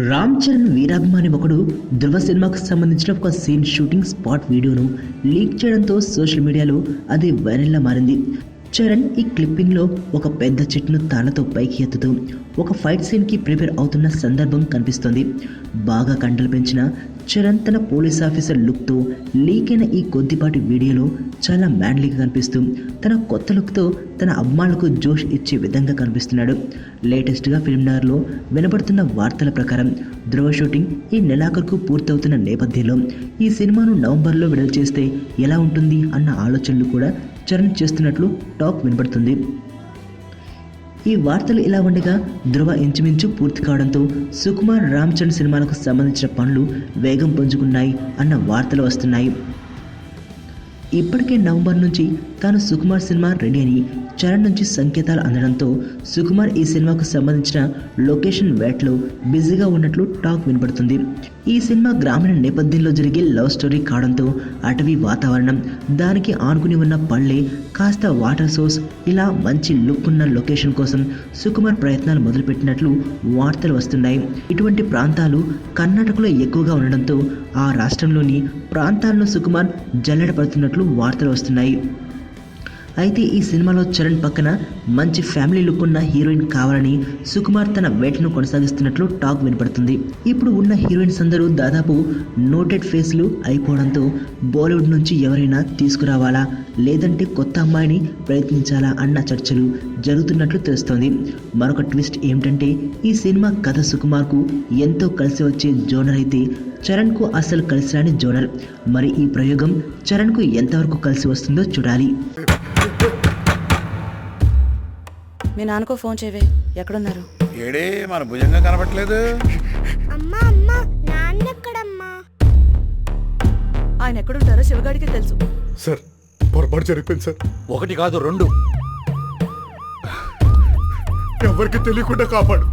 రామ్ చరణ్ వీరాభిమాని ఒకడు ధృవ సినిమాకు సంబంధించిన ఒక సీన్ షూటింగ్ స్పాట్ వీడియోను లీక్ చేయడంతో సోషల్ మీడియాలో అది వైరల్గా మారింది. చరణ్ ఈ క్లిప్పింగ్లో ఒక పెద్ద చెట్టును తాళ్లతో పైకి ఎత్తుతూ ఒక ఫైట్ సీన్కి ప్రిపేర్ అవుతున్న సందర్భం కనిపిస్తోంది. బాగా కండలు పెంచిన చరణ్ తన పోలీస్ ఆఫీసర్ లుక్తో లీక్ అయిన ఈ కొద్దిపాటి వీడియోలో చాలా మ్యాన్లీగా కనిపిస్తూ తన కొత్త లుక్తో తన అభిమానులకు జోష్ ఇచ్చే విధంగా కనిపిస్తున్నాడు. లేటెస్ట్గా ఫిల్మ్నగర్లో వినబడుతున్న వార్తల ప్రకారం ధృవ షూటింగ్ ఈ నెలాఖరుకు పూర్తవుతున్న నేపథ్యంలో ఈ సినిమాను నవంబర్లో విడుదల చేస్తే ఎలా ఉంటుంది అన్న ఆలోచనలు కూడా చరణ్ చేస్తున్నట్లు టాక్ వినబడుతుంది. ఈ వార్తలు ఇలా ఉండగా ధృవ ఇంచుమించు పూర్తి కావడంతో సుకుమార్ రామ్ చరణ్ సినిమాలకు సంబంధించిన పనులు వేగం పుంజుకున్నాయి అన్న వార్తలు వస్తున్నాయి. ఇప్పటికే నవంబర్ నుంచి తాను సుకుమార్ సినిమా రెడీ అని చరణ్ నుంచి సంకేతాలు అందడంతో సుకుమార్ ఈ సినిమాకు సంబంధించిన లొకేషన్ వేట్లో బిజీగా ఉన్నట్లు టాక్ వినపడుతుంది. ఈ సినిమా గ్రామీణ నేపథ్యంలో జరిగే లవ్ స్టోరీ కావడంతో అటవీ వాతావరణం, దానికి ఆనుకుని ఉన్న పళ్ళే, కాస్త వాటర్ సోర్స్, ఇలా మంచి లుక్ ఉన్న లొకేషన్ కోసం సుకుమార్ ప్రయత్నాలు మొదలుపెట్టినట్లు వార్తలు వస్తున్నాయి. ఇటువంటి ప్రాంతాలు కర్ణాటకలో ఎక్కువగా ఉండడంతో ఆ రాష్ట్రంలోని ప్రాంతాలను సుకుమార్ జల్లెడ పడుతున్నట్లు వార్తలు వస్తున్నాయి. అయితే ఈ సినిమాలో చరణ్ పక్కన మంచి ఫ్యామిలీ లుక్ ఉన్న హీరోయిన్ కావాలని సుకుమార్ తన వేటను కొనసాగిస్తున్నట్లు టాక్ వినపడుతుంది. ఇప్పుడు ఉన్న హీరోయిన్స్ అందరూ దాదాపు నోటెడ్ ఫేస్లు అయిపోవడంతో బాలీవుడ్ నుంచి ఎవరైనా తీసుకురావాలా లేదంటే కొత్త అమ్మాయిని ప్రయత్నించాలా అన్న చర్చలు జరుగుతున్నట్లు తెలుస్తోంది. మరొక ట్విస్ట్ ఏమిటంటే ఈ సినిమా కథ సుకుమార్కు ఎంతో కలిసి వచ్చే జోనర్ అయితే చరణ్కు అస్సలు కలిసి రాని జోనర్. మరి ఈ ప్రయోగం చరణ్కు ఎంతవరకు కలిసి వస్తుందో చూడాలి. మీ నాన్నకో ఫోన్ చేయవే, ఎక్కడున్నారు? ఏడే మన భుజంగా కనబట్లేదు. అమ్మా అమ్మా నాన్న ఎక్కడమ్మా? ఆయన ఎక్కడుంటారో శివగాడికి తెలుసు. సార్ పొరపాటు జరిగిపోయింది సార్. 1 కాదు 2. ఎవరికి తెలియకుండా కాపాడు.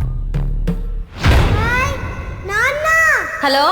నాన్న హలో